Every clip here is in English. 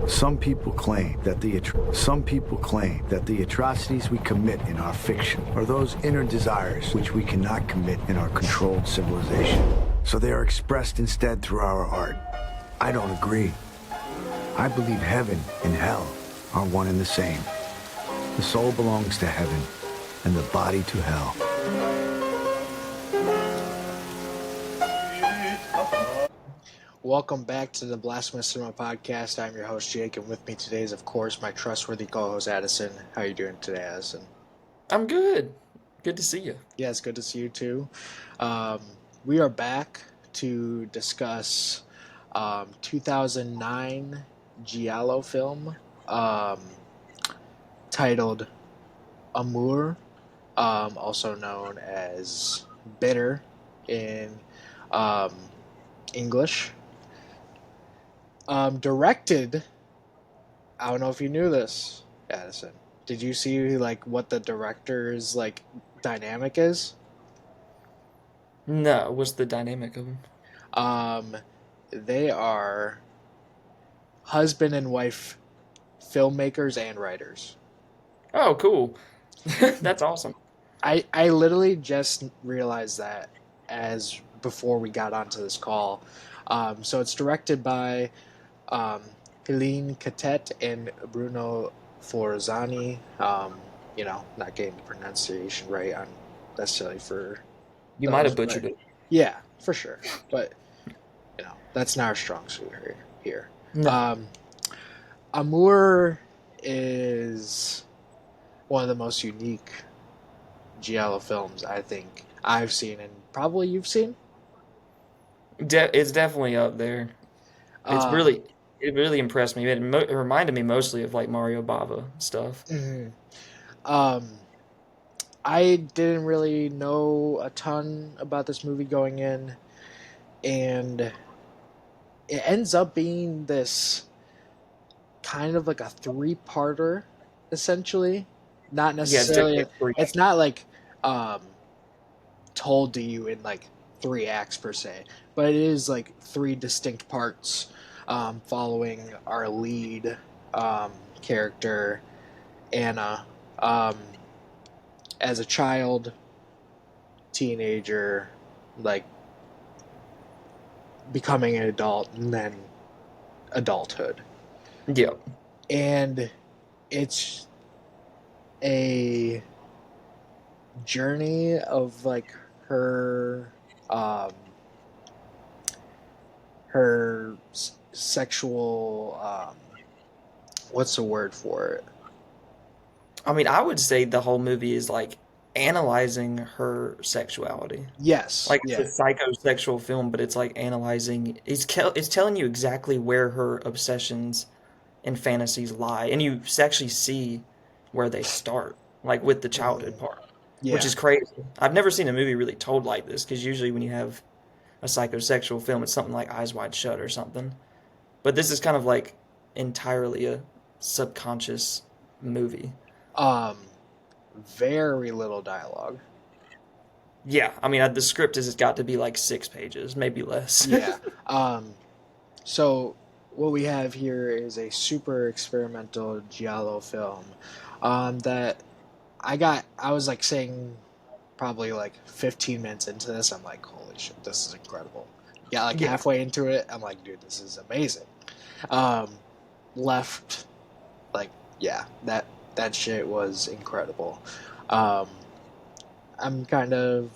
Some people claim that the atrocities we commit in our fiction are those inner desires which we cannot commit in our controlled civilization. So they are expressed instead through our art. I don't agree. I believe heaven and hell are one and the same. The soul belongs to heaven and the body to hell. Welcome back to the Blasphemous Cinema Podcast. I'm your host, Jake, and with me today is, of course, my trustworthy co-host, Addison. How are you doing today, Addison? I'm good. Good to see you. Yeah, it's good to see you, too. We are back to discuss 2009 giallo film titled Amer, also known as Bitter in English. Directed, I don't know if you knew this, Addison. Did you see what the director's dynamic is? No, what's the dynamic of them? They are husband and wife filmmakers and writers. Oh, cool. That's awesome. I literally just realized that as before we got onto this call. So it's directed by Helene Catet and Bruno Forzani. Not getting the pronunciation right on necessarily for You might those, have but butchered it. yeah, for sure. But that's not our strong suit here. No. Amour is one of the most unique giallo films I think I've seen, and probably you've seen. It's definitely up there. It's Um, it really impressed me. It reminded me mostly of like Mario Bava stuff. mhm. um, I didn't really know a ton about this movie going in, and it ends up being this kind of like a three-parter, essentially. Not Yeah, it's necessarily. definitely a three. It's not um, told to you in three acts per se, but it is three distinct parts following our lead character, Anna, um, as a child, teenager, like becoming an adult, and then adulthood. Yeah. And it's a journey of her um, her sexual what's the word for it? I mean, I would say the whole movie is like analyzing her sexuality. Yes, Like it's yeah, a psychosexual film, but it's like analyzing. It's telling you exactly where her obsessions and fantasies lie, and you actually see where they start, like with the childhood mm, part, which yeah, is crazy. I've never seen a movie really told like this because usually when you have a psychosexual film, it's something like Eyes Wide Shut or something. But this is kind of like entirely a subconscious movie. um, very little dialogue. Yeah, I mean, the script has got to be like 6 pages, maybe less. Yeah, um, so what we have here is a super experimental giallo film that I was saying probably 15 minutes into this, I'm like, holy shit, this is incredible. Yeah, Yeah, halfway into it, I'm like, dude, this is amazing. Um, left, like, yeah, that shit was incredible. Um, I'm kind of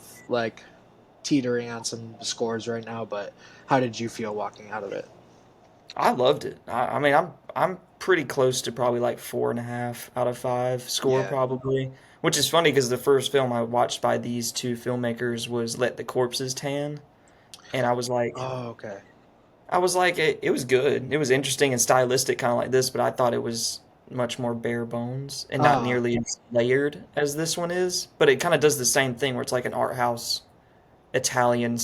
teetering on some scores right now, but how did you feel walking out of it? I loved it. I mean, I'm pretty close to probably like 4.5 out of 5 score Yeah. probably, which is funny because the first film I watched by these two filmmakers was Let the Corpses Tan, and Oh, okay. I was like, it was good. It was interesting and stylistic, kind of like this, but I thought it was much more bare bones and not Uh, nearly as layered as this one is. But it kind of does the same thing where it's like an art house Italian yeah.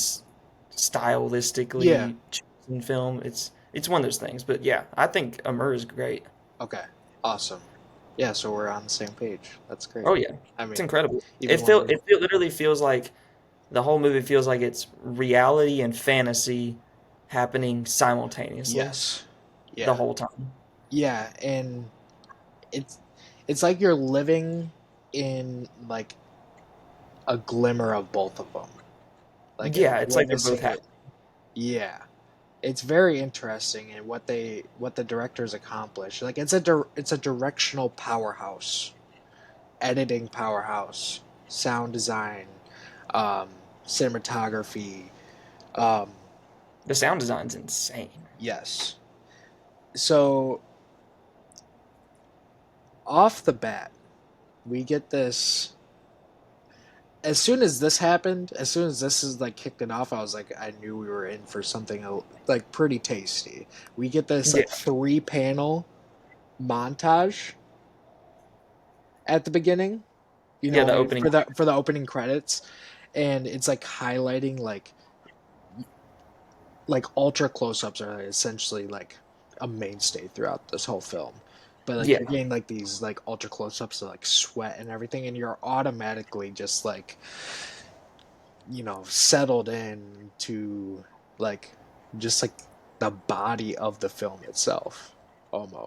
stylistically chosen film. It's one of those things. But yeah, I think Amer is great. Okay. Awesome. Yeah, so we're on the same page. That's great. Oh yeah, I it's mean, incredible. even when we're It literally feels like the whole movie feels like it's reality and fantasy happening simultaneously yes. the Yeah. whole time. yeah, and it's it's like you're living in like a glimmer of both of them, like Yeah, it's like they're both witnessing happy. it. Yeah, it's very interesting in what the directors accomplish. Like it's a directional powerhouse, editing powerhouse, sound design, um, cinematography. Um, The sound design's insane. yes. So off the bat, we get this. As soon as this happened, as soon as this is like kicked it off, I was like, I knew we were in for something like pretty tasty. We get this Yeah, like 3 panel montage at the beginning, you yeah, the know, opening. for the opening credits, and it's like highlighting like ultra close ups are essentially like a mainstay throughout this whole film. But like Yeah, you're getting like these like ultra close ups of like sweat and everything, and you're automatically just like, you know, settled in to like just like the body of the film itself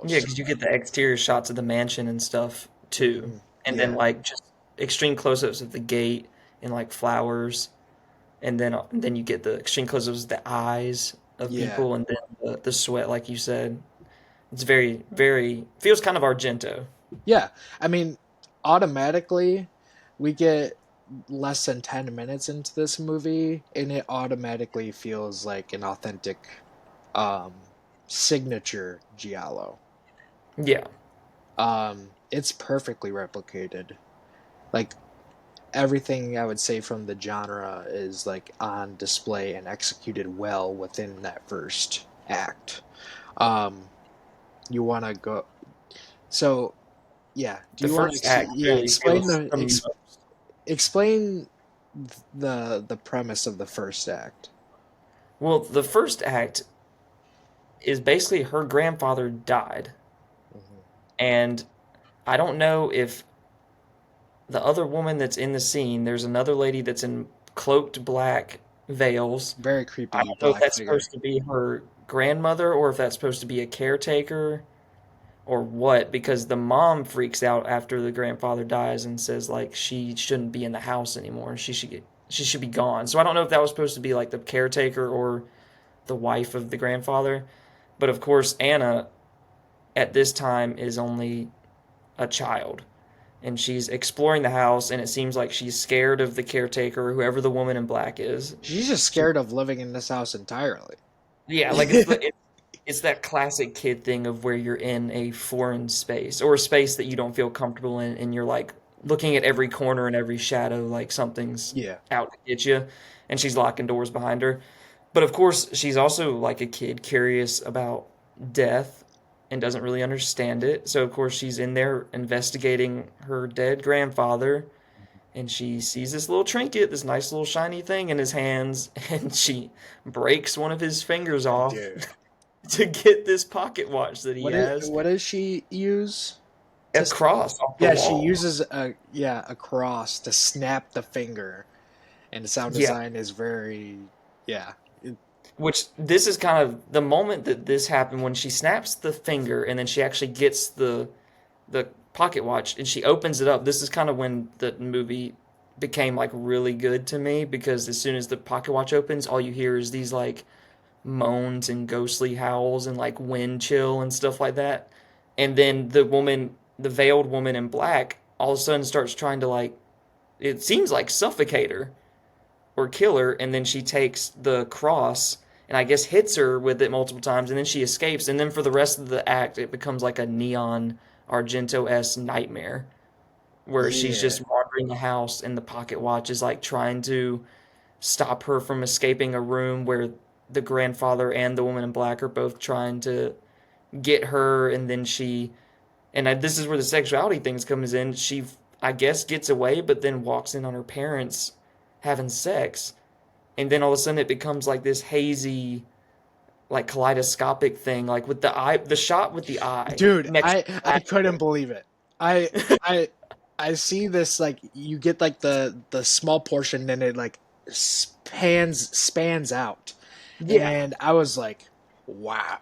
yeah, almost. because you get the exterior shots of the mansion and stuff too, and then Yeah, like just extreme close-ups of the gate and like flowers, and then you get the extreme close-ups of the eyes of yeah, people, and then the sweat, like you said. It's very, very feels kind of Argento. yeah. I mean, automatically we get less than 10 minutes into this movie and it automatically feels like an authentic um signature giallo. Yeah, It's perfectly replicated. Like everything I would say from the genre is like on display and executed well within that first act. Um, you want to go. So yeah, do the you want to? first act Yeah, really explain feels the explain the premise of the first act. well. The first act is basically her grandfather died, Mhm. and I don't know if the other woman that's in the scene, there's another lady that's in cloaked black veils. Very I creepy don't know if black that's figure. supposed to be her grandmother or if that's supposed to be a caretaker or what, because the mom freaks out after the grandfather dies and says like she shouldn't be in the house anymore. She should be gone. So I don't know if that was supposed to be like the caretaker or the wife of the grandfather. But of course Anna at this time is only a child and she's exploring the house and it seems like she's scared of the caretaker, whoever the woman in black is. She's just She, scared of living in this house entirely. yeah, like it's that classic kid thing of where you're in a foreign space or a space that you don't feel comfortable in and you're like looking at every corner and every shadow like something's Yeah. out to get you and she's locking doors behind her. But of course, she's also like a kid curious about death and doesn't really understand it. So of course, she's in there investigating her dead grandfather and she sees this little trinket, this nice little shiny thing in his hands, and she breaks one of his fingers off Dude. to get this pocket watch that he has What does she use to across off the Yeah, she wall. uses a cross to snap the finger, and the sound Yeah, design is very yeah. which this is kind of the moment that this happened when she snaps the finger and then she actually gets the pocket watch and she opens it up. This is kind of when the movie became like really good to me because as soon as the pocket watch opens, all you hear is these like moans and ghostly howls and like wind chill and stuff like that. And then the woman, the veiled woman in black, all of a sudden starts trying to like, it seems like suffocate her or kill her. And then she takes the cross and I guess hits her with it multiple times. And then she escapes. And then for the rest of the act, it becomes like a neon Argento esque nightmare where she's Yeah. just wandering the house and the pocket watch is like trying to stop her from escaping a room where the grandfather and the woman in black are both trying to get her and then she this is where the sexuality things comes in. She I guess gets away but then walks in on her parents having sex and then all of a sudden it becomes like this hazy like kaleidoscopic thing like with the shot with the eye Dude, next to I couldn't the believe it. I I I see this like you get like the small portion and it like spans out. yeah And I was like, wow.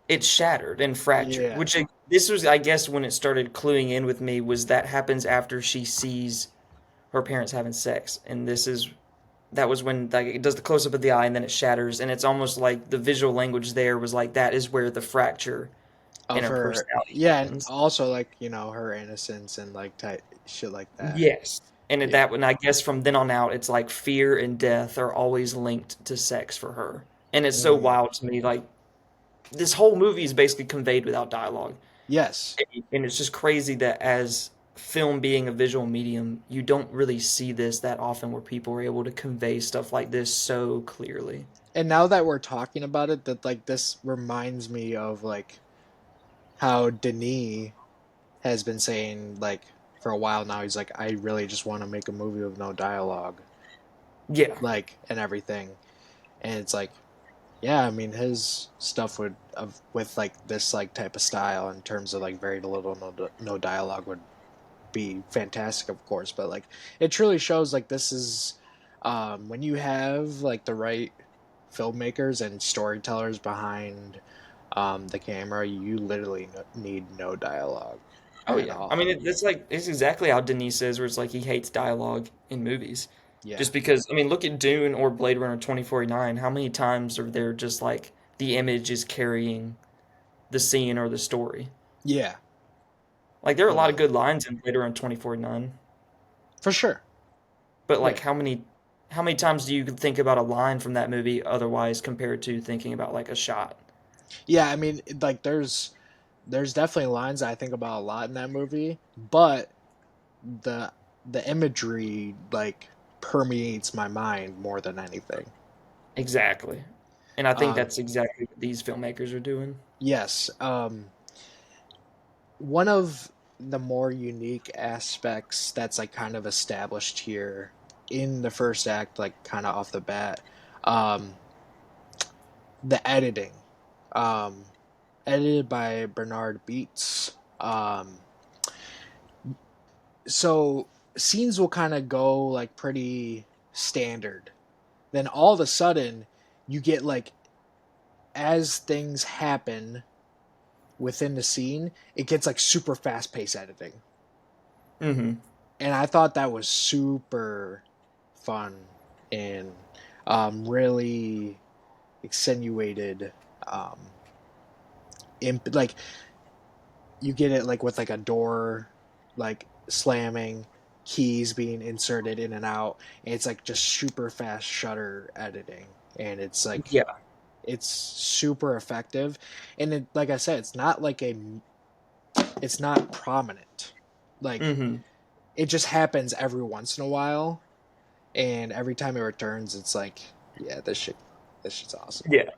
it shattered and fractured. Yeah. This was, I guess, when it started cluing in with me was that happens after she sees her parents having sex, and that was when like it does the close up of the eye and then it shatters, and it's almost like the visual language there was like that is where the fracture in Of her her, personality yeah, and happens. also like her innocence and like type shit like that. Yes. And Yeah. I guess from then on out, it's like fear and death are always linked to sex for her. And it's so Mhm. wild to me. Like, this whole movie is basically conveyed without dialogue. Yes. And it's just crazy that as film being a visual medium, you don't really see this that often where people are able to convey stuff like this so clearly. And now that we're talking about it, that like this reminds me of like how Denis has been saying like for a while now. He's like, I really just want to make a movie with no dialogue, Yeah. like and everything. And it's like, yeah, I mean his stuff would of with like this like type of style in terms of like very little no dialogue would be fantastic, of course. But like it truly shows like this is when you have like the right filmmakers and storytellers behind the camera, you literally need no dialogue Oh at yeah. I all. mean, it's exactly how Denis says, where it's like he hates dialogue in movies, Yeah. just because. I mean, look at Dune or Blade Runner 2049. How many times are there just like the image is carrying the scene or the story? Yeah. Like there are a lot of Um, good lines in Blade Runner 2049, for sure. but like Yeah. how many times do you think about a line from that movie otherwise compared to thinking about like a shot? Yeah, I mean, like there's definitely lines that I think about a lot in that movie, but the the imagery like permeates my mind more than anything. Exactly. And I think Um, that's exactly what these filmmakers are doing. yes. One of the more unique aspects that's like kind of established here in the first act, like kind of off the bat, um, the editing. Um, Edited by Bernard Beats. So scenes will kind of go like pretty standard. Then all of a sudden, you get like as things happen within the scene, it gets like super fast paced editing. Hmm. And I thought that was super fun and really accentuated. Um, like you get it like with like a door like slamming, keys being inserted in and out, and it's like just super fast shutter editing, and it's like Yeah. it's super effective. And it, like I said, it's not prominent. Like Hmm. it just happens every once in a while, and every time it returns, it's like, yeah, this shit's awesome. Yeah.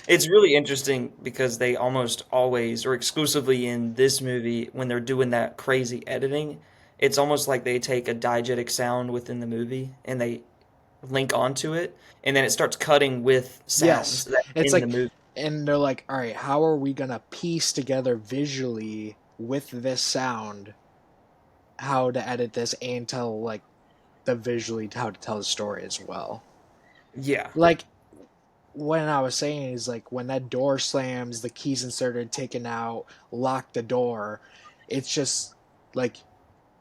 It's really interesting because they almost always, or exclusively in this movie, when they're doing that crazy editing, it's almost like they take a diegetic sound within the movie and they link onto it, and then it starts cutting with sounds Yes, that it's in the like, movie. and they're like, all right, how are we gonna piece together visually with this sound how to edit this and tell like the visually how to tell the story as well. Yeah. Like when I was saying is like when that door slams, the keys inserted, taken out, lock the door. It's just like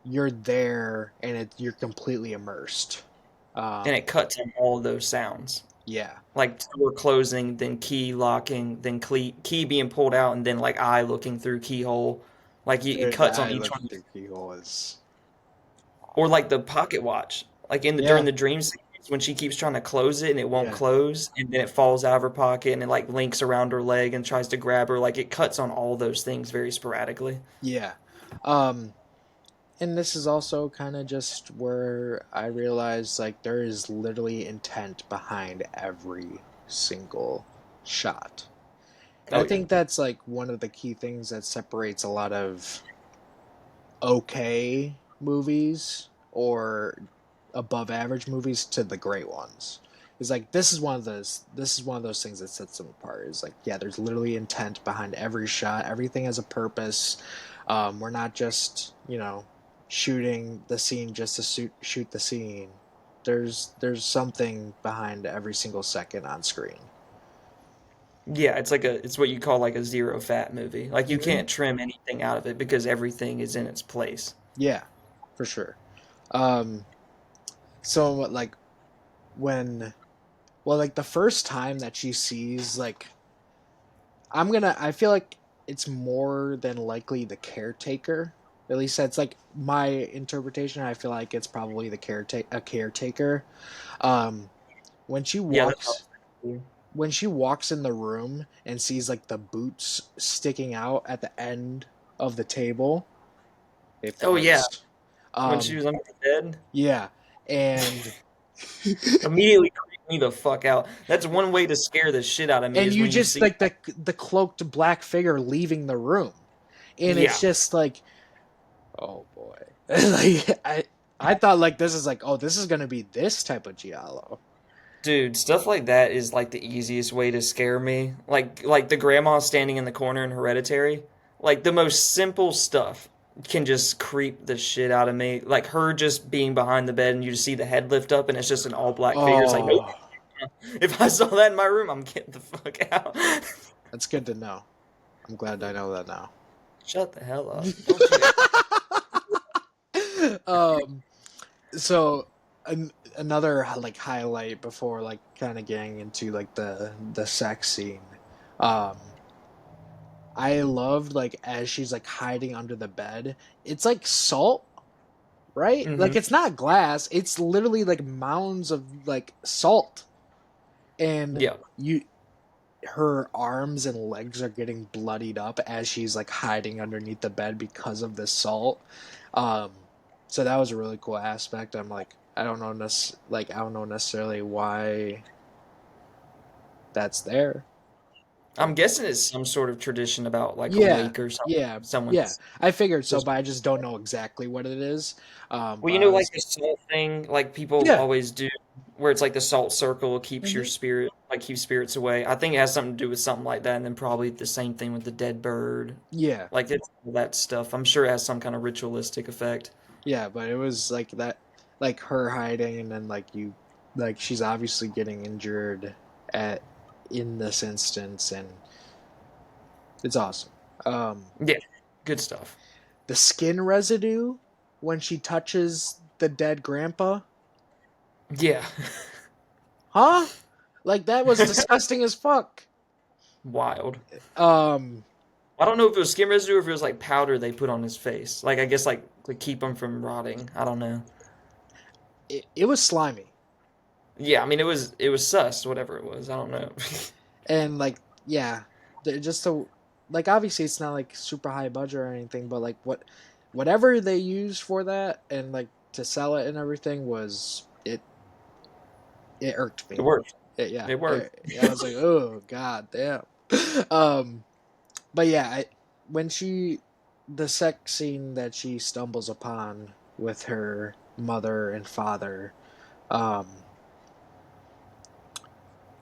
you're there and you're completely immersed. And Um, it cuts on all of those sounds. yeah, Like door closing, then key locking, then key being pulled out, and then like eye looking through keyhole. Like it dude, the cuts on eye each looking one. through keyhole is Or like the pocket watch, like in the during yeah, the dream sequence when she keeps trying to close it and it won't yeah, close, and then it falls out of her pocket and it like links around her leg and tries to grab her. Like it cuts on all those things very sporadically. yeah. Um, and this is also kind of just where I realized like there is literally intent behind every single shot. And I Oh yeah. think that's like one of the key things that separates a lot of okay movies or above average movies to the great ones. Is like this is one of those things that sets them apart. Is like, yeah, there's literally intent behind every shot. Everything has a purpose. We're not just, shooting the scene just to shoot the scene. There's something behind every single second on screen. Yeah, it's what you call like a zero fat movie. Like you Hmm. can't trim anything out of it because everything is in its place. Yeah, for sure. Um, so like when, well, like the first time that she sees like, I feel like it's more than likely the caretaker. At least that's like my interpretation. I feel like it's probably a caretaker. Um, when she Yeah, that's what I walks was thinking. when she walks in the room and sees like the boots sticking out at the end of the table, they Oh yeah, farts. when she Um, was under the bed, yeah, and immediately creeped me the fuck out. That's one way to scare the shit out of me and is you when you just see like the cloaked black figure leaving the room, and it's yeah. just like, oh boy, like I thought like this is like, oh, this is gonna be this type of giallo. Dude, stuff like that is like the easiest way to scare me. Like the grandma standing in the corner in Hereditary. Like the most simple stuff can just creep the shit out of me. Like her just being behind the bed and you just see the head lift up and it's just an all black figure. It's like, nope. Oh, If I saw that in my room, I'm getting the fuck out. that's good to know. I'm glad I know that now. Shut the hell up. Don't you um, so another like highlight before like kind of getting into like the sex scene. Um, I loved like as she's like hiding under the bed. It's like salt, right? Like mm-hmm. it's not glass. It's literally like mounds of like salt, and Yeah. you her arms and legs are getting bloodied up as she's like hiding underneath the bed because of the salt. Um, so that was a really cool aspect. I'm like, I don't know necessarily why that's there, I'm but guessing it's some sort of tradition about like a yeah, lake or something. yeah, yeah. Someone's I figured so, just but I just don't know exactly what it is. well, But you I know, like was, the salt thing, like people yeah, always do, where it's like the salt circle keeps your hmm, spirit, like keeps spirits away. I think it has something to do with something like that, and then probably the same thing with the dead bird, yeah, like it's all that stuff. I'm sure it has some kind of ritualistic effect. yeah. But it was like that, like her hiding, and then like she's obviously getting injured at in this instance, and it's awesome. Um, Yeah, good stuff. the skin residue when she touches the dead grandpa, Yeah, huh? Like that was disgusting as fuck. wild. Um, I don't know if it was skin residue or if it was like powder they put on his face. Like I guess like to keep him from rotting. I don't know. it was slimy, Yeah, I mean it was sus, whatever it was. I don't know. and like yeah, just so like obviously it's not like super high budget or anything, but like whatever they used for that and like to sell it and everything was it irked It me. worked. Yeah, It worked. I was like, oh god damn. um, but yeah, when she the sex scene that she stumbles upon with her mother and father, um,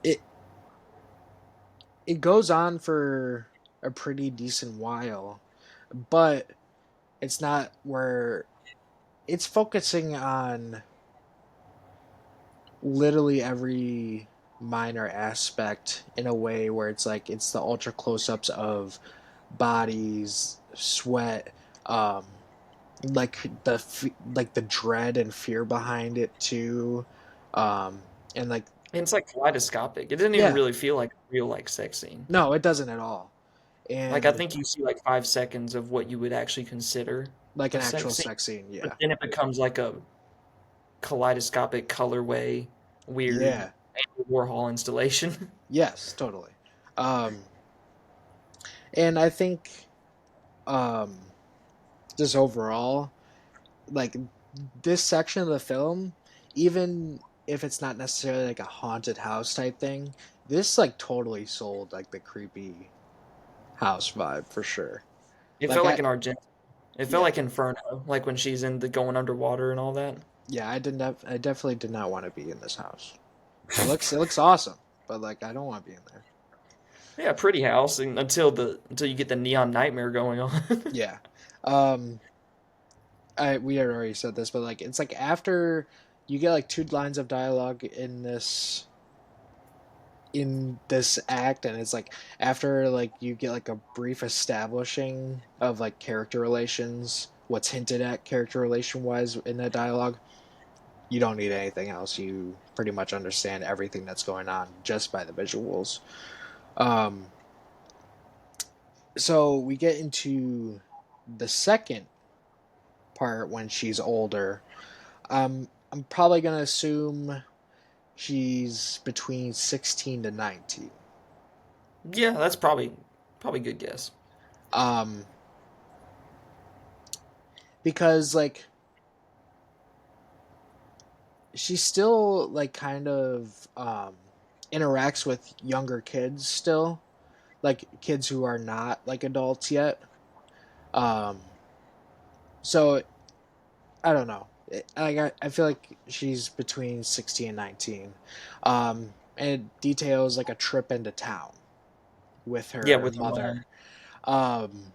it it goes on for a pretty decent while, but it's not where it's focusing on literally every minor aspect in a way where it's like it's the ultra close-ups of bodies, sweat, um, like like the dread and fear behind it too, and like And it's like kaleidoscopic. It doesn't even yeah, really feel like a real like sex scene. no, it doesn't at all, Like I and think you see like 5 seconds of what you would actually consider like an a actual sex scene, sex scene, but yeah, then it becomes like a kaleidoscopic colorway, weird yeah, Andy Warhol installation. yes, totally, um, and I think um, just overall, like this section of the film, even if it's not necessarily like a haunted house type thing, this like totally sold like the creepy house vibe for sure. It Like felt I like an Argent. It felt yeah like Inferno, like when she's in the going underwater and all that. yeah I definitely did not want to be in this house. It looks awesome, but like I don't want to be in there. Yeah, pretty house and until you get the neon nightmare going on. Yeah. Um I we had already said this, but like it's like after you get like two lines of dialogue in this in this act, and it's like after like you get like a brief establishing of like character relations, what's hinted at character relation wise in that dialogue, you don't need anything else. You pretty much understand everything that's going on just by the visuals. Um, so we get into the second part when she's older. I'm probably gonna assume she's between 16 to 19. Yeah, that's probably a good guess. Um, because like she still like kind of interacts with younger kids still, like kids who are not like adults yet. Um, so I don't know. I feel like she's between 16 and 19. And it details like a trip into town with Yeah, her with her mother. mom, Um,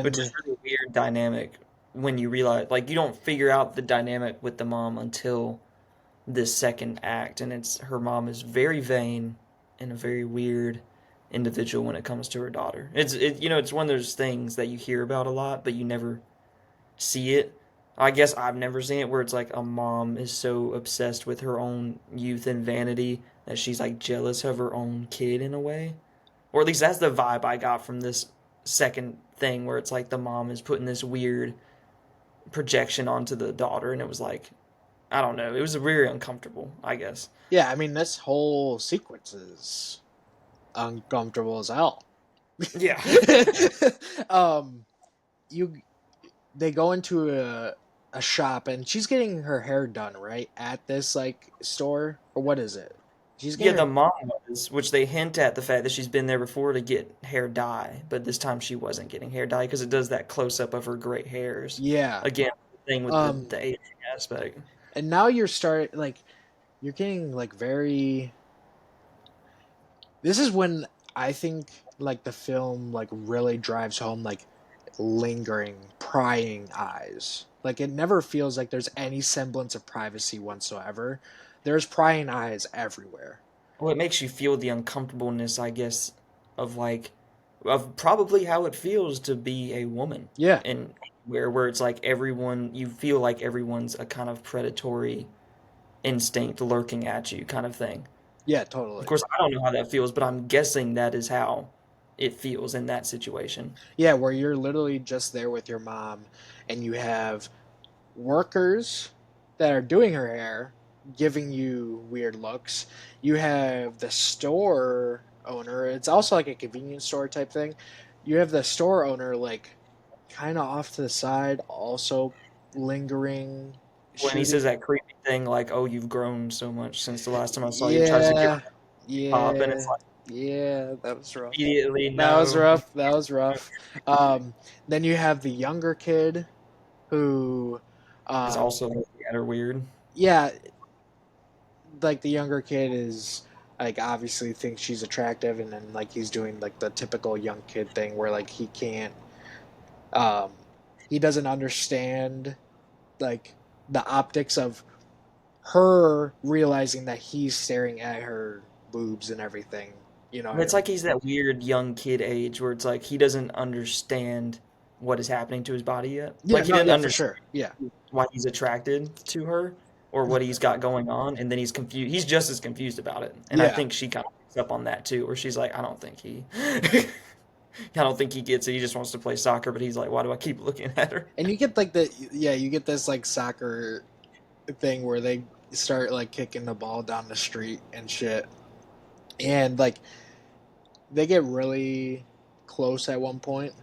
which is and really weird dynamic when you realize like you don't figure out the dynamic with the mom until this second act, and it's her mom is very vain and a very weird individual when it comes to her daughter. It's one of those things that you hear about a lot, but you never see it. I guess I've never seen it where it's like a mom is so obsessed with her own youth and vanity that she's like jealous of her own kid in a way. Or at least that's the vibe I got from this second thing where it's like the mom is putting this weird projection onto the daughter, and it was like I don't know, it was very uncomfortable, I guess. yeah, I mean this whole sequence is uncomfortable as hell. Yeah. um, you they go into a shop and she's getting her hair done right at this like store, or what is it? She's Yeah, getting the her, mom was, which they hint at the fact that she's been there before to get hair dye, but this time she wasn't getting hair dye because it does that close up of her gray hairs. yeah. Again, the thing with Um, the aging aspect. and now you're start like you're getting like very. This is when I think like the film like really drives home like lingering, prying eyes. Like it never feels like there's any semblance of privacy whatsoever. There's prying eyes everywhere. Well, it makes you feel the uncomfortableness, I guess, of of probably how it feels to be a woman, Yeah, and where it's like everyone, you feel like everyone's a kind of predatory instinct lurking at you, kind of thing. yeah, Of totally. course, I don't know how that feels, but I'm guessing that is how it feels in that situation. Yeah, where you're literally just there with your mom and you have workers that are doing her hair giving you weird looks. You have the store owner. It's also like a convenience store type thing. You have the store owner like kind of off to the side, also lingering, When he says shooting. that creepy thing like, "Oh, you've grown so much since the last time I saw you," and tries to give her Yeah, a pop, and it's yeah, like yeah. That was rough. immediately That was no. rough. That was rough. Um, then you have the younger kid who, Is um, also looking at her weird. yeah, like the younger kid is like obviously thinks she's attractive, and then like he's doing like the typical young kid thing where like he can't, um, he doesn't understand like the optics of her realizing that he's staring at her boobs and everything. You know what I It's mean? like he's that weird young kid age where it's like he doesn't understand what is happening to his body yet. Yeah, Like he no, didn't yeah, for understand sure. Yeah, why he's attracted to her or what he's got going on, and then he's confused. He's just as confused about it, and I yeah. think she kind of picks up on that too, where she's like, I don't think he, I don't think he gets it. He just wants to play soccer, but he's like, why do I keep looking at her? And you get like the yeah, you get this like soccer thing where they start like kicking the ball down the street and shit, and like they get really close at one point,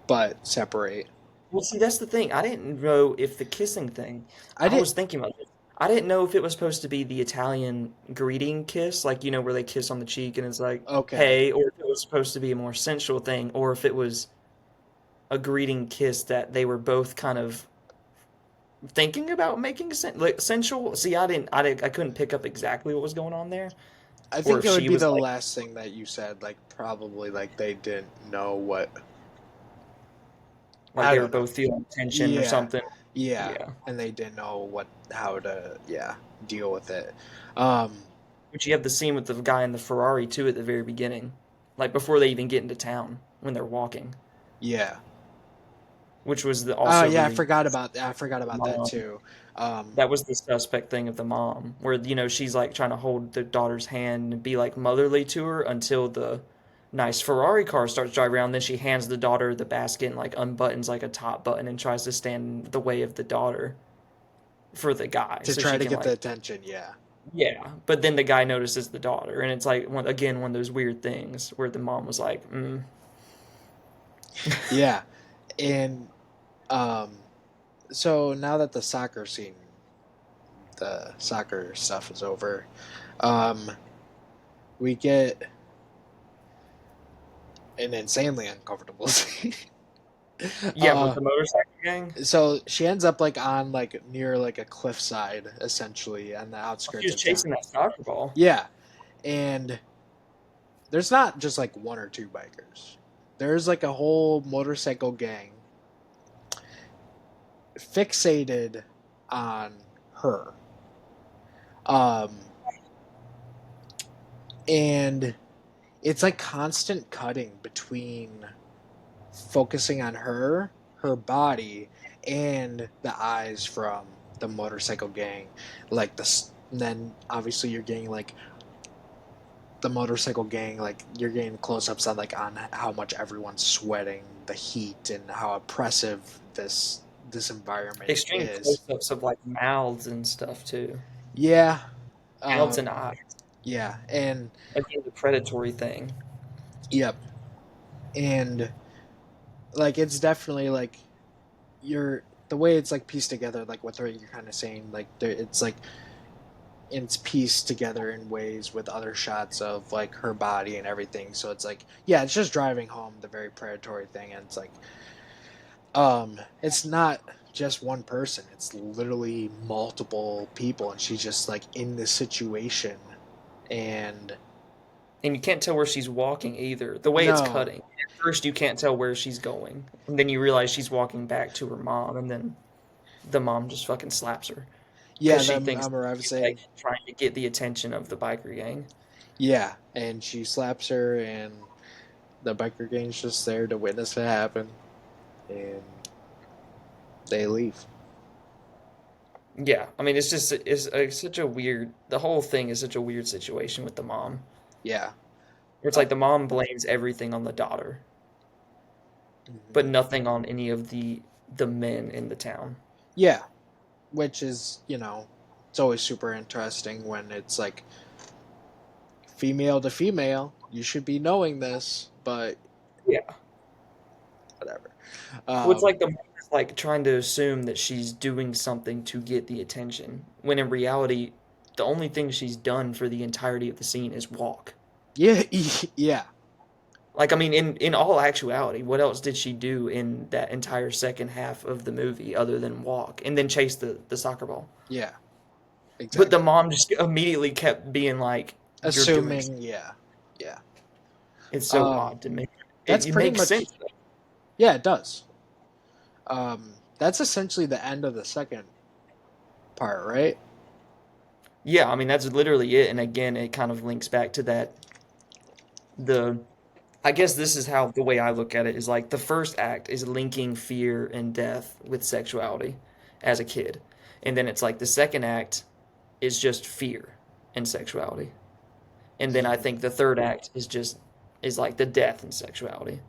but separate. Well, see, that's the thing. I didn't know if the kissing thing. I I did. was thinking about this. I didn't know if it was supposed to be the Italian greeting kiss, like where they kiss on the cheek and it's like, Okay. "Hey," or if it was supposed to be a more sensual thing, or if it was a greeting kiss that they were both kind of thinking about making like sensual. See, I couldn't pick up exactly what was going on there, I or think if it would she be was the like, last thing that you said. Like probably like they didn't know what. I they were don't know. both feeling tension or Yeah, something. yeah, Yeah. and they didn't know what how to. Yeah. deal with it. Um, Which you have the scene with the guy in the Ferrari too at the very beginning, like before they even get into town when they're walking, yeah. which was Oh also yeah, really I forgot about that mom. too. Um, That was the suspect thing of the mom, where she's like trying to hold the daughter's hand and be like motherly to her until the nice Ferrari car starts driving around. Then she hands the daughter the basket and like unbuttons like a top button and tries to stand in the way of the daughter for the guy to so try she to can get the like attention, yeah. yeah. But then the guy notices the daughter, and it's like again one of those weird things where the mom was like, Yeah. And um so now that the soccer stuff is over, um we get an insanely uncomfortable scene. yeah, with uh the motorcycle gang. so she ends up like on like near like a cliffside essentially on the She outskirts was of town. chasing that soccer ball. Yeah. And there's not just like one or two bikers. There's like a whole motorcycle gang fixated on her. Um, and it's like constant cutting between focusing on her body, and the eyes from the motorcycle gang. Like and then obviously you're getting like the motorcycle gang, like you're getting close ups on like on how much everyone's sweating, the heat, and how oppressive this environment Extreme is. close-ups of like mouths and stuff too, Yeah, mouths um, and eyes. yeah, and Again, the predatory thing. yep, and like it's definitely like you're the way it's like pieced together, like what you're kind of saying, like it's like it's pieced together in ways with other shots of like her body and everything. So it's like, yeah, it's just driving home the very predatory thing, and it's like, it's not just one person; it's literally multiple people, and she's just like in this situation, and And you can't tell where she's walking either. The way it's no, cutting. At first, you can't tell where she's going. And then you realize she's walking back to her mom, and then the mom just fucking slaps her. Because yeah, she the thinks I was she's like saying, trying to get the attention of the biker gang. yeah, and she slaps her, and the biker gang's just there to witness it happen, and they leave. Yeah, I mean, it's such a weird. The whole thing is such a weird situation with the mom. Yeah. Where it's Uh, like the mom blames everything on the daughter, but mhm. nothing on any of the men in the town. Yeah, which is, it's always super interesting when it's like female to female. You should be knowing this, but Yeah. whatever. Well, it's Um, like the mom is like trying to assume that she's doing something to get the attention, when in reality, the only thing she's done for the entirety of the scene is walk. yeah, yeah, Like, I mean, in all actuality, what else did she do in that entire second half of the movie other than walk and then chase the soccer ball? yeah, But the exactly. mom just immediately kept being like, "You're doing Assuming, something." yeah, yeah. It's so Um, odd to me. that's It pretty makes much, sense though. yeah, it does. That's essentially the end of the second part, right? Yeah, I mean that's literally it. And again, it kind of links back to that the I guess this is how the way I look at it is like the first act is linking fear and death with sexuality as a kid. And then it's like the second act is just fear and sexuality. And then I Mm, think the third act is like the death and sexuality.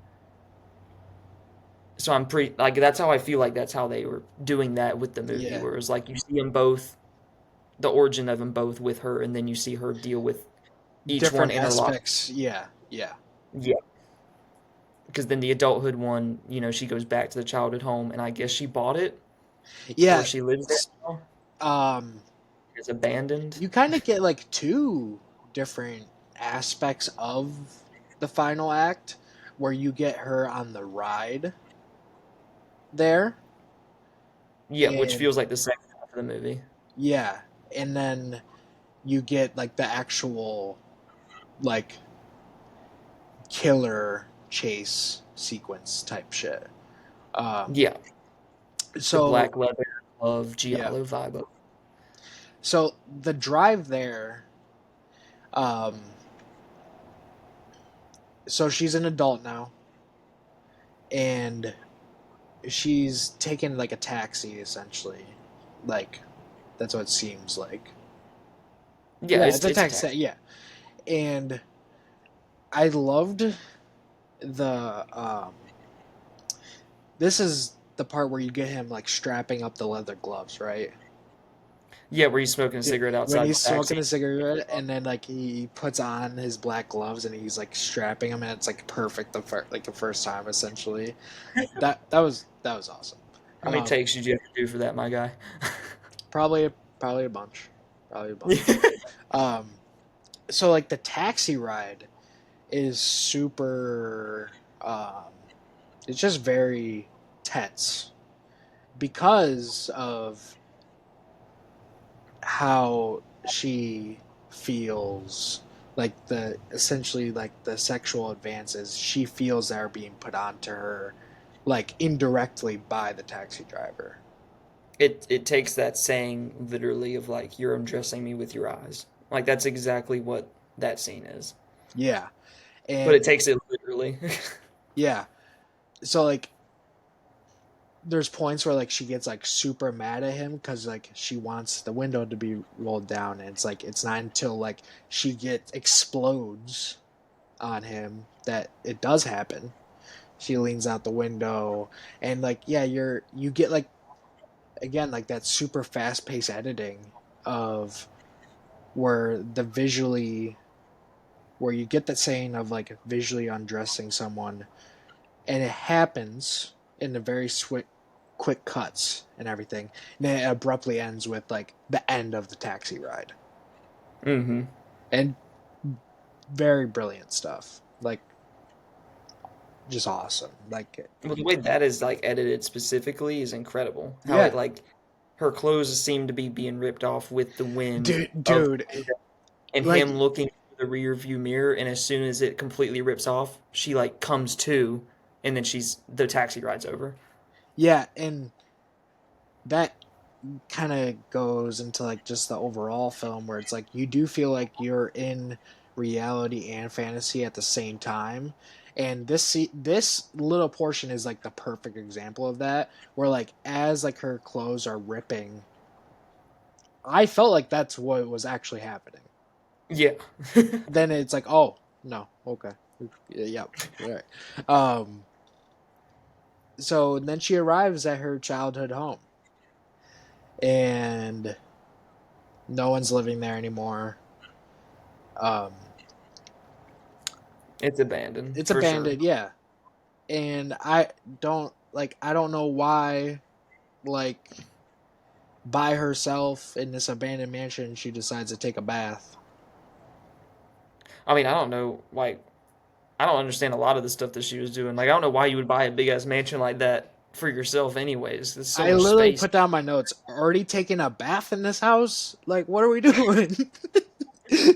So I'm pretty like that's how I feel like that's how they were doing that with the movie, yeah, where it was like you see them both, the origin of them both with her, and then you see her deal with each one different interlock. aspects. Yeah, yeah, Yeah, because then the adulthood one, she goes back to the childhood home, and I guess she bought it or yeah. she lives there S- now. Um, It's abandoned. you kind of get like two different aspects of the final act where you get her on the ride there, Yeah, which and feels like the second half of the movie. yeah, and then you get like the actual like killer chase sequence type shit. um Yeah, the so black leather of yeah, giallo vibe of. So the drive there, um, so she's an adult now, and she's taken like a taxi essentially, like that's what it seems like. Yeah, Yeah, it's it's a it's a taxi. taxi. Yeah, and I loved the. This is the part where you get him like strapping up the leather gloves, right? Yeah, where he's smoking a Yeah, cigarette when outside the he's smoking taxi. a cigarette, and then like he puts on his black gloves and he's like strapping them, and it's like perfect like the first time essentially. That was awesome. How many Um, takes did you have to do for that, my guy? probably a bunch, probably a bunch. Um, so like the taxi ride is super. It's just very tense because of how she feels, like the essentially like the sexual advances she feels that are being put onto her, like indirectly by the taxi driver. It takes that saying literally of like you're undressing me with your eyes. Like that's exactly what that scene is. Yeah, But it and takes it literally. yeah, so like there's points where like she gets like super mad at him because like she wants the window to be rolled down, and it's like it's not until like she gets explodes on him that it does happen. She leans out the window, and like yeah, you get like again like that super fast paced editing of where the visually where you get that saying of like visually undressing someone, and it happens in the very quick cuts and everything, and then it abruptly ends with like the end of the taxi ride, Hmm. and very brilliant stuff, like just awesome, like Well, the way that is like edited specifically is incredible. How it yeah, like her clothes seem to be being ripped off with the wind of dude, and like him looking through the rear view mirror, and as soon as it completely rips off, she like comes to, and then the taxi rides over. yeah, and that kind of goes into like just the overall film where it's like you do feel like you're in reality and fantasy at the same time, and this little portion is like the perfect example of that, where like as like her clothes are ripping, I felt like that's what was actually happening. Yeah. Then it's like, oh no, okay, yep, right. um so then she arrives at her childhood home, and no one's living there anymore. um It's abandoned it's for sure. abandoned, yeah. And I don't know why, like, by herself in this abandoned mansion she decides to take a bath. I mean, I don't know, like, I don't understand a lot of the stuff that she was doing. Like, I don't know why you would buy a big ass mansion like that for yourself, anyways. There's so I much literally space. put down my notes, already taking a bath in this house, like what are we doing?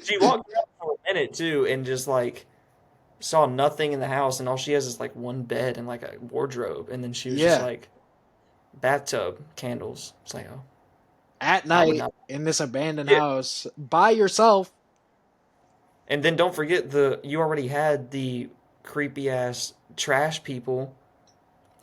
She walked out for a minute too, and just like saw nothing in the house, and all she has is like one bed and like a wardrobe, and then she was just Yeah, like bathtub candles. It's like, oh, at I would night not. in this abandoned Yeah, house by yourself. and then don't forget you already had the creepy ass trash people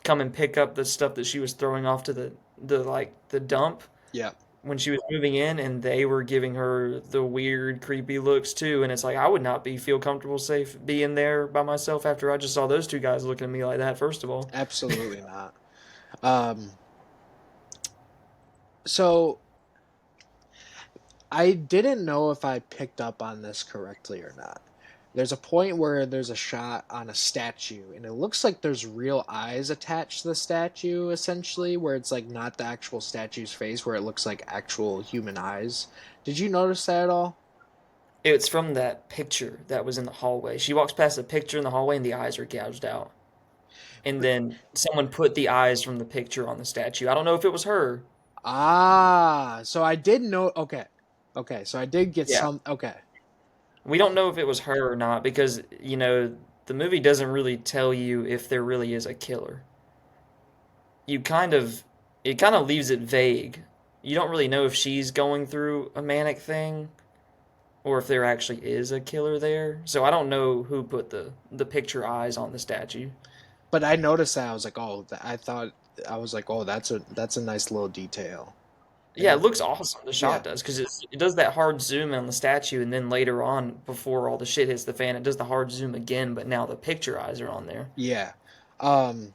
come and pick up the stuff that she was throwing off to the dump Yeah, when she was moving in, and they were giving her the weird, creepy looks too. And it's like I would not be feel comfortable, safe being there by myself after I just saw those two guys looking at me like that. First of all, absolutely not. um so I didn't know if I picked up on this correctly or not. There's a point where there's a shot on a statue, and it looks like there's real eyes attached to the statue, essentially, where it's like not the actual statue's face, where it looks like actual human eyes. Did you notice that at all? it's from that picture that was in the hallway. She walks past a picture in the hallway, and the eyes are gouged out. And But, then someone put the eyes from the picture on the statue. I don't know if it was her. so I did know. Okay, okay, so I did get Yeah, some. Okay, we don't know if it was her or not because the movie doesn't really tell you if there really is a killer. You kind of it kind of leaves it vague you don't really know if she's going through a manic thing or if there actually is a killer there. So I don't know who put the picture eyes on the statue. But I noticed that I was like, oh, I thought I was like, oh, that's a nice little detail. Yeah, And it looks awesome. The yeah, shot does because it does that hard zoom on the statue, and then later on, before all the shit hits the fan, it does the hard zoom again. But now the picture eyes are on there. yeah. Um,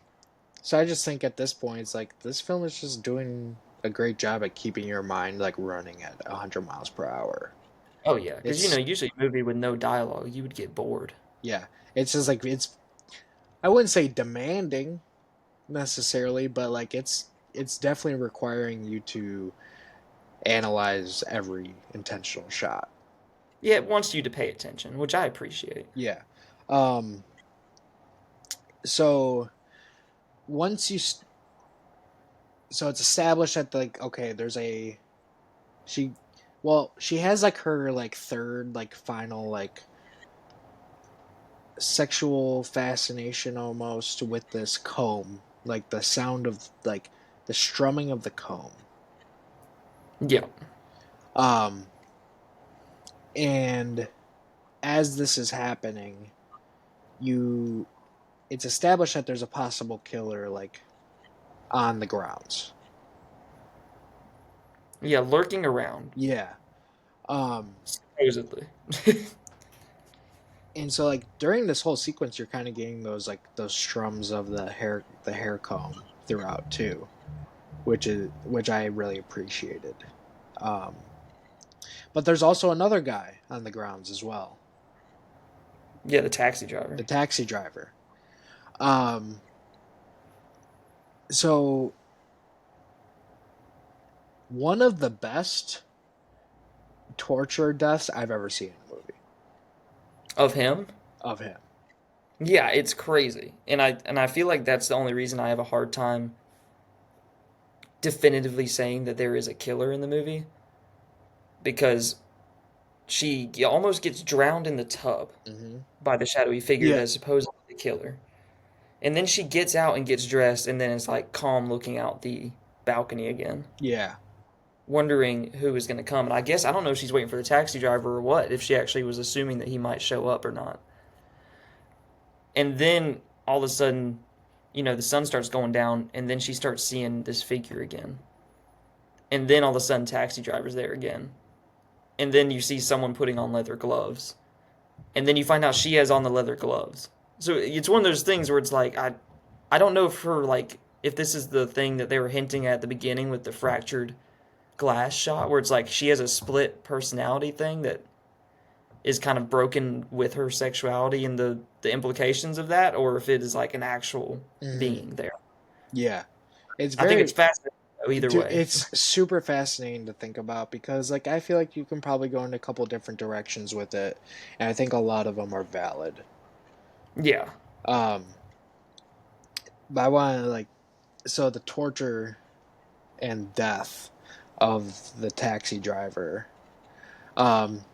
so I just think at this point, it's like this film is just doing a great job at keeping your mind like running at 100 miles per hour. Oh yeah, because It's usually a movie with no dialogue, you would get bored. yeah, it's just like it's. I wouldn't say demanding necessarily, but like it's definitely requiring you to analyze every intentional shot. Yeah, it wants you to pay attention, which I appreciate. Yeah. Um. So once you so it's established that like okay, there's a she well she has like her like third like final like sexual fascination almost with this comb, like the sound of like the strumming of the comb. Yeah, Um, and as this is happening, you it's established that there's a possible killer like on the grounds. yeah, lurking around Yeah. Um, supposedly. and so like during this whole sequence, you're kind of getting those strums of the hair comb throughout too, which I really appreciated. Um, but there's also another guy on the grounds as well, Yeah, the taxi driver. the taxi driver. Um, so one of the best torture deaths I've ever seen in a movie Of him. of him. Yeah, it's crazy, and I feel like that's the only reason I have a hard time definitively saying that there is a killer in the movie because she almost gets drowned in the tub Hmm. by the shadowy figure Yeah, that's supposedly the killer. And then she gets out and gets dressed and then is like calm looking out the balcony again, yeah, wondering who is going to come. And I guess I don't know if she's waiting for the taxi driver or what, if she actually was assuming that he might show up or not. And then all of a sudden, the sun starts going down and then she starts seeing this figure again. And then all of a sudden taxi driver's there again. And then you see someone putting on leather gloves. And then you find out she has on the leather gloves. So it's one of those things where it's like I don't know if this is the thing that they were hinting at the beginning with the fractured glass shot where it's like she has a split personality thing that is kind of broken with her sexuality and the implications of that, or if it is like an actual hmm, being there. yeah. It's I think it's very, fascinating though, either dude. way. It's super fascinating to think about because, like, I feel like you can probably go in a couple different directions with it, and I think a lot of them are valid. Yeah. Um, but I want to like, so the torture and death of the taxi driver. Um,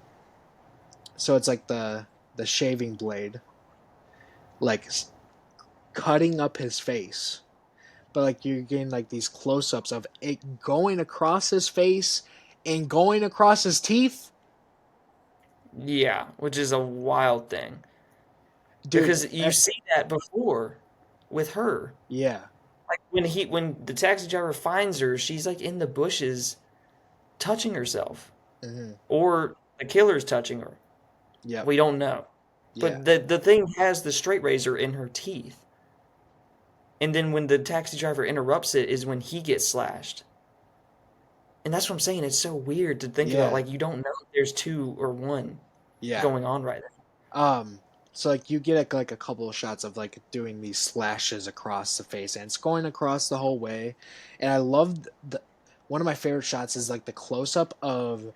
so it's like the shaving blade, like cutting up his face, but like you're getting like these close-ups of it going across his face and going across his teeth. Yeah, which is a wild thing Dude, because you see that before with her. yeah. Like when the taxi driver finds her, she's like in the bushes touching herself, Hmm. or the killer's touching her. Yep. We don't know. Yeah. But the thing has the straight razor in her teeth. And then when the taxi driver interrupts it is when he gets slashed. And that's what I'm saying. It's so weird to think about. Yeah. Like you don't know if there's two or one Yeah. going on right now. So like you get like a couple of shots of like doing these slashes across the face, and it's going across the whole way. And I loved the one of my favorite shots is like the close up of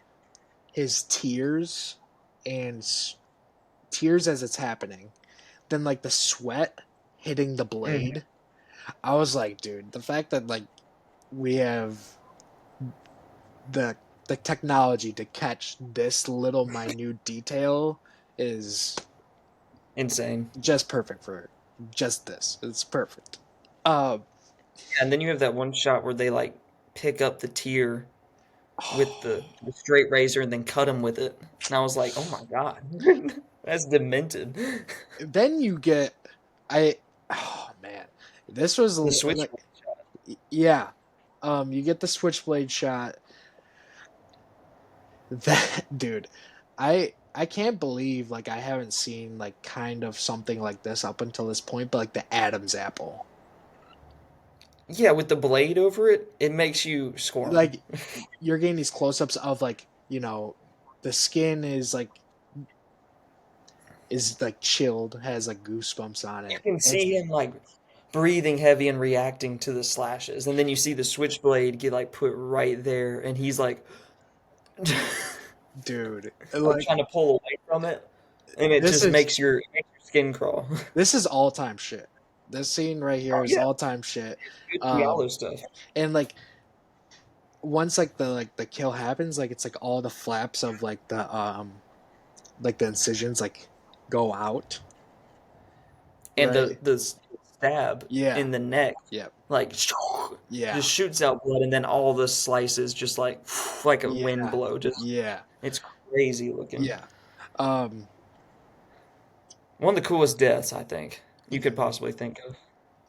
his tears and tears as it's happening. Then like the sweat hitting the Mhm. blade. I was like, dude, the fact that like we have the the technology to catch this little minute detail is Insane. just perfect for just this. It's perfect. Uh, And then you have that one shot where they like pick up the tear with the straight razor and then cut him with it. And I was like, oh my God, that's demented. Then you get, oh man, this was The switch. like, yeah, you get the switchblade shot. That dude, I can't believe like I haven't seen like kind of something like this up until this point, but like the Adam's apple. Yeah, with the blade over it, it makes you squirm. Like you're getting these close-ups of like, the skin is like chilled, has like goosebumps on You it. can It's see him like breathing heavy and reacting to the slashes, and then you see the switchblade get like put right there, and he's like, dude, like like trying to pull away from it, and it this just is makes your skin crawl. this is all-time shit. This scene right Oh here is yeah, all-time shit. it's good Um giallo stuff. and once the kill happens, like it's like all the flaps of like the incisions like go out, And right? the stab Yeah. in the neck, Yeah. like Yeah. just shoots out blood, and then all the slices just like like a wind Yeah. blow. Just Yeah. it's crazy looking. Yeah. Um One of the coolest deaths I think you could mhm. possibly think of.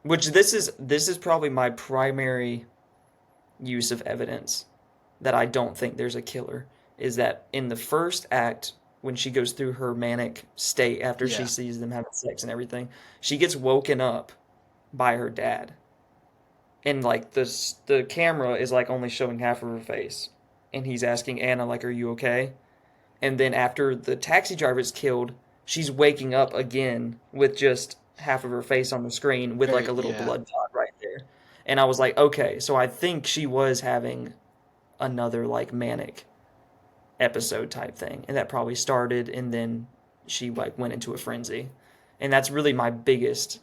Which this is probably my primary use of evidence that I don't think there's a killer is that in the first act when she goes through her manic state after she Yeah. sees them having sex and everything, she gets woken up by her dad. And like the camera is like only showing half of her face. And he's asking Anna like, "Are you okay?" And then after the taxi driver is killed, she's waking up again with just half of her face on the screen with like Very a little yeah. blood dot right there. And I was like, okay, so I think she was having another like manic episode type thing, and that probably started, and then she like went into a frenzy. And that's really my biggest.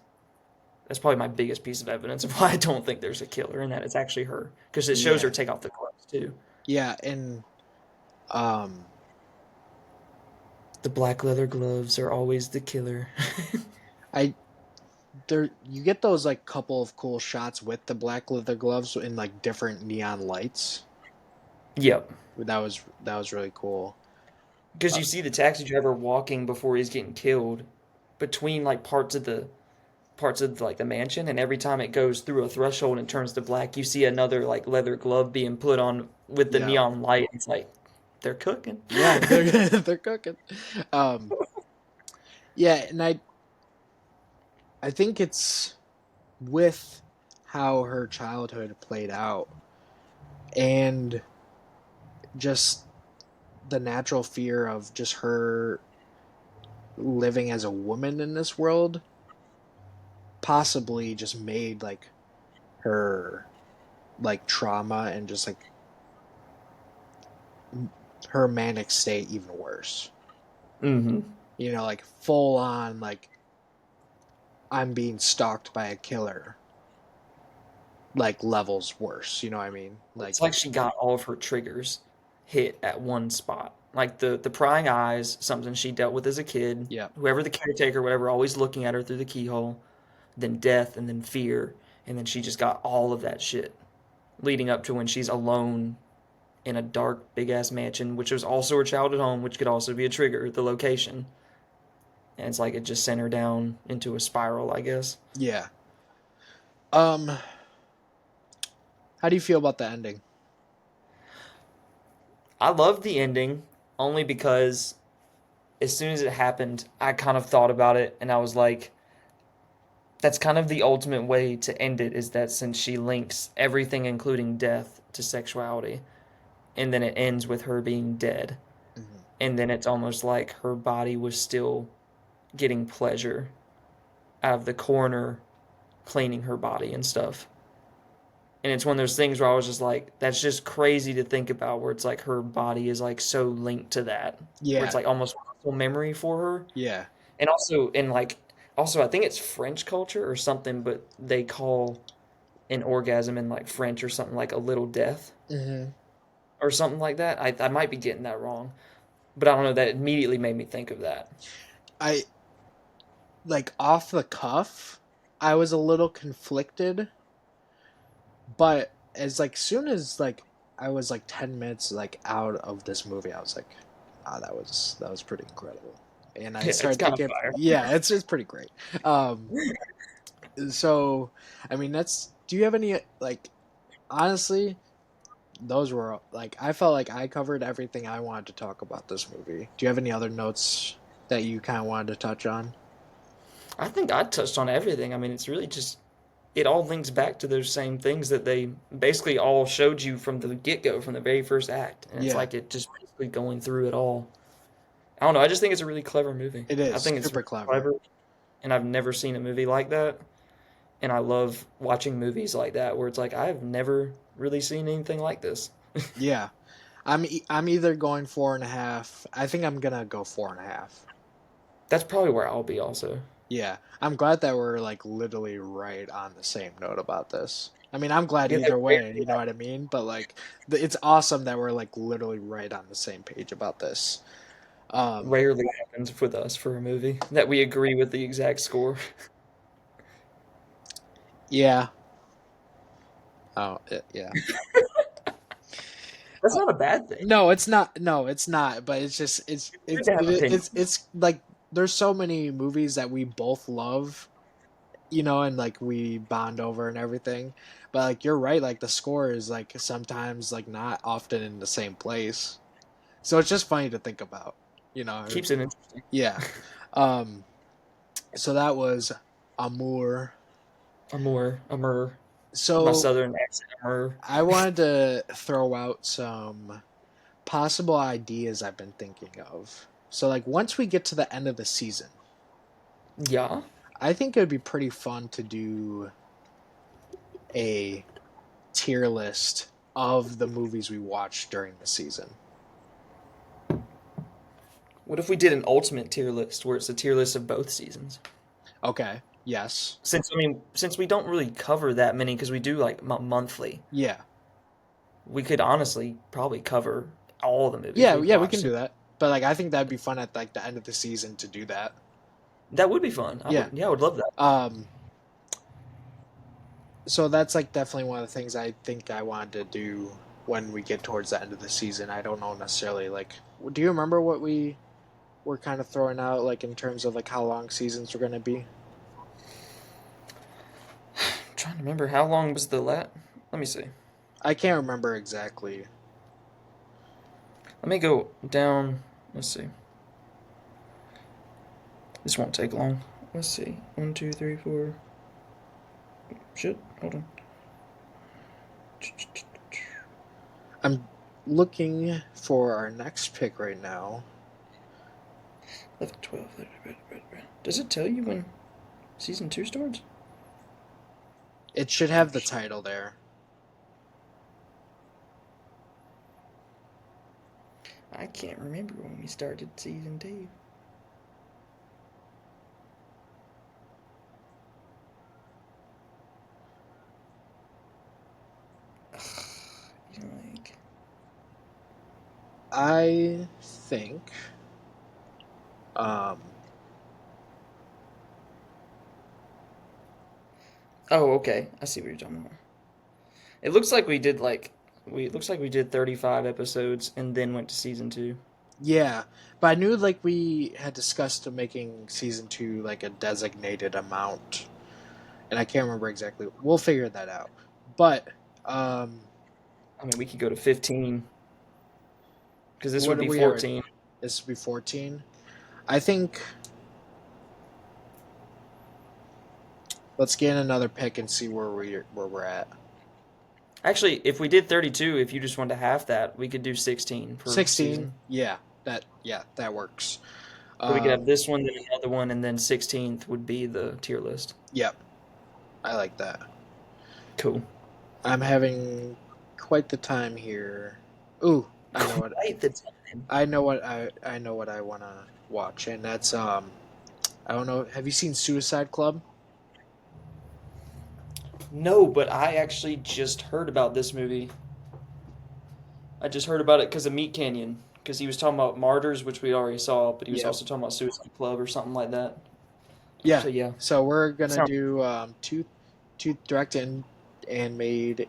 That's probably my biggest piece of evidence of why I don't think there's a killer, and that it's actually her, because it shows her Yeah. take off the gloves too. Yeah, and um The black leather gloves are always the killer. I there you get those like couple of cool shots with the black leather gloves in like different neon lights. Yep. That was really cool. Because Uh, you see the taxi driver walking before he's getting killed between like parts of like the mansion, and every time it goes through a threshold and turns to black, you see another like leather glove being put on with the yeah. neon light. It's like they're cooking. Yeah, they're cooking. Um yeah, and I think it's with how her childhood played out and just the natural fear of just her living as a woman in this world possibly just made like her like trauma and just like her manic state even worse. Hmm. Like full on like I'm being stalked by a killer, like levels worse, you know what I mean? Like It's like she got all of her triggers hit at one spot. Like the prying eyes, something she dealt with as a kid. yeah. Whoever the caretaker, whatever, always looking at her through the keyhole. Then death, and then fear, and then she just got all of that shit leading up to when she's alone in a dark, big ass mansion, which was also her childhood home, which could also be a trigger, the location. And it's like it just sent her down into a spiral, I guess. Yeah. Um how do you feel about the ending? I loved the ending only because as soon as it happened, I kind of thought about it and I was like, that's kind of the ultimate way to end it is that since she links everything, including death, to sexuality, and then it ends with her being dead. Mhm. And then it's almost like her body was still getting pleasure out of the coroner cleaning her body and stuff. And it's one of those things where I was just like, that's just crazy to think about, where it's like her body is like so linked to that, where it's Yeah. like almost muscle memory for her. Yeah. And also, in like, also, I think it's French culture or something, but they call an orgasm in like French or something like a little death Mhm. or something like that. I might be getting that wrong, but I don't know. That immediately made me think of that. I like off the cuff, I was a little conflicted, but as like soon as like I was like 10 minutes like out of this movie. I was like, ah, that was pretty incredible. And I It's started kind of thinking, fire. yeah, it's pretty great. Um, so I mean, that's. Do you have any like honestly? Those were like I felt like I covered everything I wanted to talk about this movie. Do you have any other notes that you kind of wanted to touch on? I think I touched on everything. I mean, it's really just it all links back to those same things that they basically all showed you from the get-go, from the very first act. And it's Yeah, like it just basically going through it all. I don't know. I just think it's a really clever movie. it I is think it's super really clever. clever, and I've never seen a movie like that. And I love watching movies like that where it's like I've never really seen anything like this. Yeah, I'm either going 4.5. I think I'm gonna go 4.5. That's probably where I'll be also. Yeah, I'm glad that we're like literally right on the same note about this. I mean, I'm glad Yeah, that either way, you know what I mean? But like, it's awesome that we're like literally right on the same page about this. Um, rarely happens with us for a movie that we agree with the exact score. yeah. Yeah. That's not a bad thing. No, it's not. No, it's not. But it's just It's good to have opinions. it's like there's so many movies that we both love, and like we bond over and everything. But like you're right, like the score is like sometimes like not often in the same place. So it's just funny to think about, you know. Keeps it interesting. Yeah. Um. So that was Amour. Amer, my So southern accent, Amer. I wanted to throw out some possible ideas I've been thinking of. So like once we get to the end of the season, Yeah. I think it would be pretty fun to do a tier list of the movies we watched during the season. What if we did an ultimate tier list where it's a tier list of both seasons? Okay. Yes. Since we don't really cover that many because we do like monthly, Yeah. we could honestly probably cover all the movies Yeah, we've yeah, we can watched. do that. But like I think that'd be fun at like the end of the season to do that. That would be fun. Yeah. I would love that. Um so that's like definitely one of the things I think I wanted to do when we get towards the end of the season. I don't know necessarily like do you remember what we were kind of throwing out like in terms of like how long seasons were going to be? I'm trying to remember how long was the lat. Let me see. I can't remember exactly. Let me go down. Let's see. This won't take long. Let's see. One, two, three, four. Shit. Hold on. I'm looking for our next pick right now. 11, 12. Does it tell you when season 2 starts? It should have the title there. I can't remember when we started season 2. Like, I think um oh, okay. I see what you're talking about. It looks like we did like we it looks like we did 35 episodes and then went to season 2. yeah, but I knew like we had discussed making season 2 like a designated amount, and I can't remember exactly. We'll figure that out. But I mean, we could go to 15 because this what would do be we already? 14. This would be 14. I think let's get another pick and see where we're at. Actually, if we did 32, if you just wanted to half that, we could do 16 per 16. season. That works. So we could have Um, this one, then another one, and then 16th would be the tier list. yep, I like that. Cool. I'm having quite the time here. Ooh, I know what Quite the time. I know what I want to watch, and that's I don't know. Have you seen Suicide Club? No, but I actually just heard about this movie. I just heard about it because of Meat Canyon. Because he was talking about Martyrs, which we already saw, but he was Yep. also talking about Suicide Club or something like that. Yeah. So yeah, So we're gonna sounds do two direct and made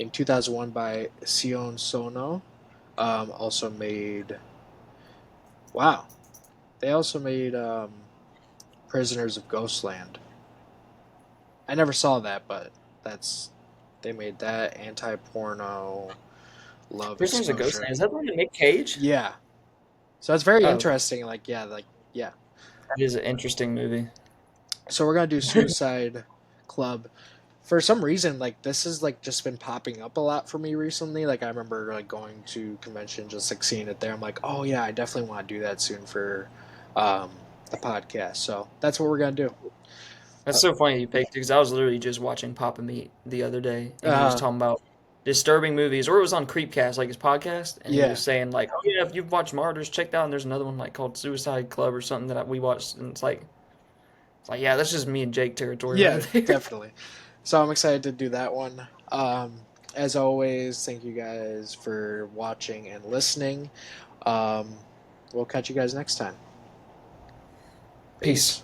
in 2001 by Sion Sono. Also made. Wow. They also made Prisoners of Ghostland. I never saw that, but that's they made that anti-porno love Prisoners of exposure. Ghostland. Is that the one with Nick Cage? Yeah, so it's very Oh, interesting. Yeah. that is an interesting movie. So we're gonna do Suicide Club. For some reason, like this has like just been popping up a lot for me recently. Like I remember like going to convention, just like seeing it there. I'm like, oh yeah, I definitely want to do that soon for um, the podcast. So that's what we're gonna do. That's so funny you picked it because I was literally just watching Papa Meat the other day, and he was Uh, talking about disturbing movies, or it was on Creepcast, like his podcast, and he yeah, was saying like, "Oh yeah, if you've watched Martyrs, check that out." And there's another one like called Suicide Club or something that we watched, and it's like yeah, that's just me and Jake territory yeah, right there. definitely. So I'm excited to do that one. As always, thank you guys for watching and listening. Um, we'll catch you guys next time. Peace.